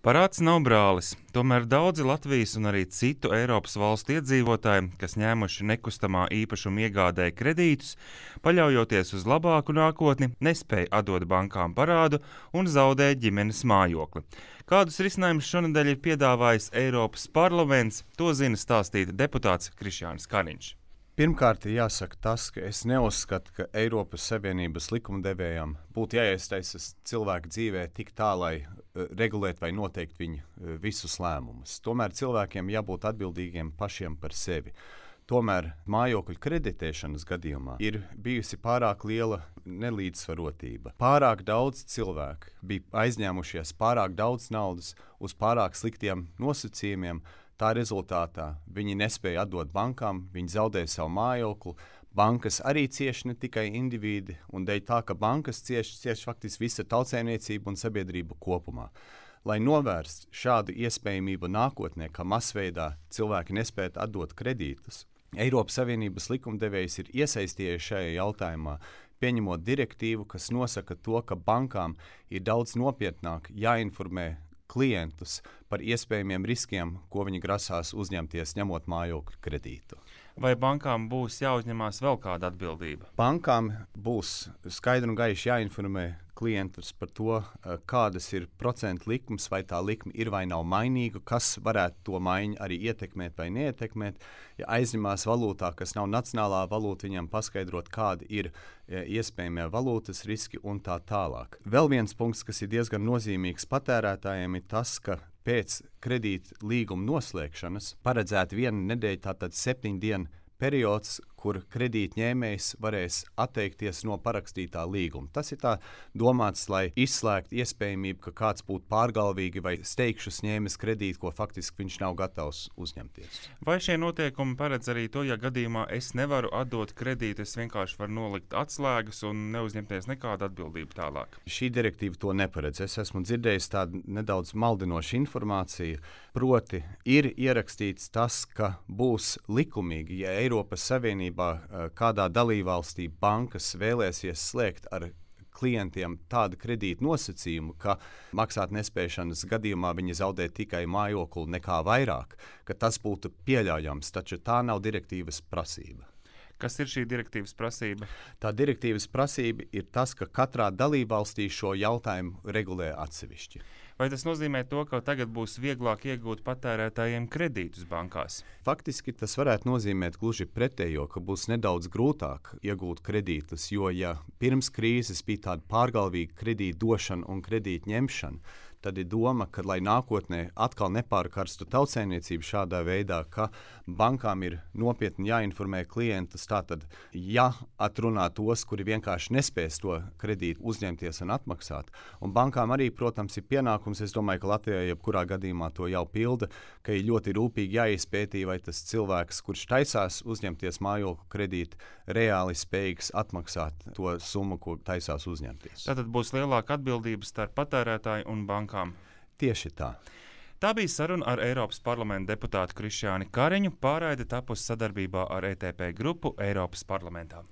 Parāds nav brālis, tomēr daudzi Latvijas un arī citu Eiropas valstu iedzīvotāji, kas ņēmuši nekustamā īpašuma iegādē kredītus, paļaujoties uz labāku nākotni, nespēja atdot bankām parādu un zaudē ģimenes mājokli. Kādus risinājumus šonedēļ ir piedāvājis Eiropas parlaments, to zina stāstīt deputāts Krišjānis Kariņš. Pirmkārt, jāsaka tas, ka es neuzskatu, ka Eiropas Savienības likumdevējam būtu jāiesaistas cilvēku dzīvē tik tā, lai regulētu vai noteiktu viņu visus lēmumus. Tomēr cilvēkiem jābūt atbildīgiem pašiem par sevi. Tomēr mājokļu kreditēšanas gadījumā ir bijusi pārāk liela nelīdzsvarotība. Pārāk daudz cilvēku bija aizņēmušies pārāk daudz naudas uz pārāk sliktiem nosacījumiem. Tā rezultātā viņi nespēja atdot bankām, viņi zaudēja savu mājokli. Bankas arī cieši ne tikai individi, un dēļ tā, ka bankas cieši faktiski visa tautsēmniecība un sabiedrība kopumā. Lai novērstu šādu iespējamību nākotnē, ka masveidā cilvēki nespēja atdot kredītus, Eiropas Savienības likumdevējs ir iesaistījies šajā jautājumā, pieņemot direktīvu, kas nosaka to, ka bankām ir daudz nopietnāk jāinformē klientus par iespējamiem riskiem, ko viņi grasās uzņemties, ņemot mājokļu kredītu. Vai bankām būs jāuzņemās vēl kāda atbildība? Bankām būs skaidri un gaiši jāinformē klientus par to, kādas ir procentu likmes, vai tā likme ir vai nav mainīga, kas varētu to maiņu arī ietekmēt vai neietekmēt. Ja aizņemās valūtā, kas nav nacionālā valūta, viņam paskaidrot, kādi ir iespējamie valūtas riski un tā tālāk. Vēl viens punkts, kas ir diezgan nozīmīgs patērētājiem, ir tas, ka pēc kredīta līguma noslēgšanas paredzēta 1 nedēļa, tātad 7 dienu periods, kur kredītņēmējs varēs atteikties no parakstītā līguma. Tas ir tā domāts, lai izslēgtu iespējamību, ka kāds būtu pārgalvīgi vai steigšus ņēmis kredītu, ko faktiski viņš nav gatavs uzņemties. Vai šie noteikumi paredz arī to, ja gadījumā es nevaru atdot kredītu, es vienkārši varu nolikt atslēgas un neuzņemties nekādu atbildību tālāk? Šī direktīva to neparedz. Es esmu dzirdējis tādu nedaudz maldinošu informāciju, proti ir ierakstīts tas, ka būs likumīgi, ja Eiropas Savienībā kādā dalībvalstī bankas vēlēsies slēgt ar klientiem tādu kredītu nosacījumu, ka maksātnespēšanas gadījumā viņi zaudē tikai mājokli, nekā vairāk, ka tas būtu pieļaujams, taču tā nav direktīvas prasība. Kas ir šī direktīvas prasība? Tā direktīvas prasība ir tas, ka katrā dalībvalstī šo jautājumu regulē atsevišķi. Vai tas nozīmē to, ka tagad būs vieglāk iegūt patērētājiem kredītus bankās? Faktiski tas varētu nozīmēt gluži pretējo, ka būs nedaudz grūtāk iegūt kredītus, jo ja pirms krīzes bija tāda pārgalvīga kredīta došana un kredīta ņemšana, tad ir doma, ka, lai nākotnē atkal nepārkarstu tautsēmniecību šādā veidā, ka bankām ir nopietni jāinformē klientus, tātad jāatrunā tos, kuri vienkārši nespēs to kredītu uzņemties un atmaksāt. Un bankām arī, protams, ir pienākums, es domāju, ka Latvijā jebkurā gadījumā to jau pilda, ka ir ļoti rūpīgi jāizpētī, vai tas cilvēks, kurš taisās uzņemties mājokļu kredītu, reāli spējīgs atmaksāt to summu, ko taisās uzņemties. Tātad būs lielāka atbildība starp patērētāju un banku. Tieši tā. Tā bija saruna ar Eiropas parlamenta deputātu Krišjāni Kariņu, pārraide tapusi sadarbībā ar ETP grupu Eiropas parlamentā.